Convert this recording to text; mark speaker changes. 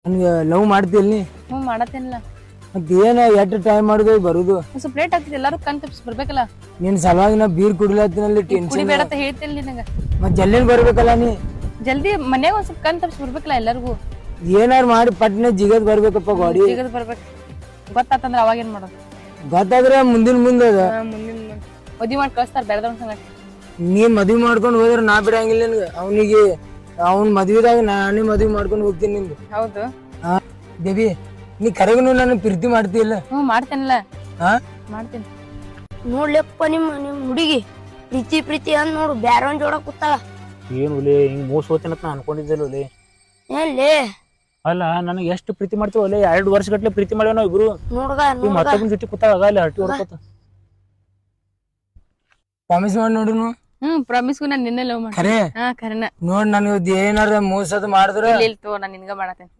Speaker 1: ನನ್ಗೆ ಲವ್ ಮಾಡ್ತಿಲ್ ನೀ
Speaker 2: ಮಾಡತ್ತೇನಿಲ್ಲ
Speaker 1: ಮತ್ ಏನ ಎಟ್ ಟೈಮ್ ಮಾಡುದು ಬರುದು
Speaker 2: ಸ್ವಲ್ಪ ಲೇಟ್ ಆಗ್ತದೆ ಎಲ್ಲಾರು ಕಣ್ ತಪ್ಪಿಸಿ ಬರ್ಬೇಕಲ್ಲ
Speaker 1: ನಿನ್ ಸಲುವಾಗಿ ನಾ ಬೀರ್ ಕುಡಿಲತ್ತಿನಲ್ಲಿ ಟೆನ್ಷನ್
Speaker 2: ಕುಡಿಬೇಡ ಅಂತ ಹೇಳ್ತಿಲ್ಲ ನಿನಗ
Speaker 1: ಮತ್ ಜಲ್ದಿನ ಬರ್ಬೇಕಲ್ಲ ನೀ
Speaker 2: ಜಲ್ದಿ ಮನ್ಯಾಗ ಒಂದ್ ಸ್ವಲ್ಪ ಕಣ್ ತಪ್ಪಿಸಿ ಬರ್ಬೇಕಲ್ಲ ಎಲ್ಲರಿಗೂ
Speaker 1: ಏನಾರು ಮಾಡಿ ಪಟ್ನೆ ಜಿಗದ್ ಬರ್ಬೇಕಪ್ಪ ಗಾಡಿ
Speaker 2: ಸಿಗದ್ ಬರ್ಬೇಕು ಗೊತ್ತಾತಂದ್ರ ಅವಾಗ ಏನ್ ಮಾಡೋದು
Speaker 1: ಗೊತ್ತಾದ್ರೆ ಮುಂದಿನ ಮುಂದದ
Speaker 2: ಮುಂದಿನ ಮದ್ವಿ ಮಾಡಿ ಕಳಿಸ್ತಾರ ಬೆಳೆದವನ್ ಸಂಗತಿ
Speaker 1: ನೀ ಮದ್ವಿ ಮಾಡ್ಕೊಂಡ್ ಹೋದ್ರ ನಾ ಬಿಡಂಗಿಲ್ಲ ನಿನ್ಗೆ ಅವನಿಗೆ ಅವ್ನ್ ಮದ್ವಿದಾಗ ನಾನೇ ಮದ್ವಿ ಮಾಡ್ಕೊಂಡ್ ಹೋಗ್ತೀನಿ ನಿಂದು
Speaker 2: ಹೌದು
Speaker 1: ಹಾ ದೇವಿ ನೀ ಕರೆಗೂ ನನ್ನ ಪ್ರೀತಿ ಮಾಡ್ತಿಲ್ಲ
Speaker 2: ಮಾಡ್ತೇನಿಲ್ಲ
Speaker 1: ಹಾ
Speaker 2: ಮಾಡ್ತೀನಿ
Speaker 3: ನೋಡ್ಲಪ್ಪ ನಿಮ್ ಹುಡುಗಿ ಪ್ರೀತಿ ಅಂದ್ ನೋಡು ಬ್ಯಾರವನ್ ಜೋಡ ಕೂತಾಳ
Speaker 4: ಏನು ಒಲೆ ಹಿಂಗ್ ಮೋಸ ಹೋಗ್ತೇನಂತ ನಾ ಅನ್ಕೊಂಡಿದ್ದಿಲ್ಲ ಒಲೆ
Speaker 3: ಏನ್ಲೇ
Speaker 4: ಅಲ್ಲ ನನಗೆ ಎಷ್ಟು ಪ್ರೀತಿ ಮಾಡ್ತೀವಿ ಒಲೆ 2 ವರ್ಷ ಗಟ್ಲೆ ಪ್ರೀತಿ ಮಾಡ್ಯಾವ ನಾವು ಇಬ್ರು
Speaker 3: ನೋಡ್ಗ
Speaker 4: ಈ ಮತ್ತೊಬ್ಬನ ಜೊತೆ ಕೂತಾಗ ಅಲ್ಲಿ ಹರಟಿ ಹೊಡ್ಕೋತ
Speaker 1: ಪ್ರಾಮಿಸ್ ಮಾಡಿ ನೋಡುನು
Speaker 2: ಪ್ರಾಮಿಸ್ಗೂ ನಾನು ನಿನ್ನೆ ಲವ್ ಮಾಡಿ
Speaker 1: ಖರೆ
Speaker 2: ಖರೇನ
Speaker 1: ನೋಡ್ ನನ್ ಏನಾರ ಮೋಸದ ಮಾಡಿದ್ರ
Speaker 2: ಇಲ್ಲ ತಗೋ ನಾನು ನಿನ್ಗ ಮಾಡತ್ತೇನೆ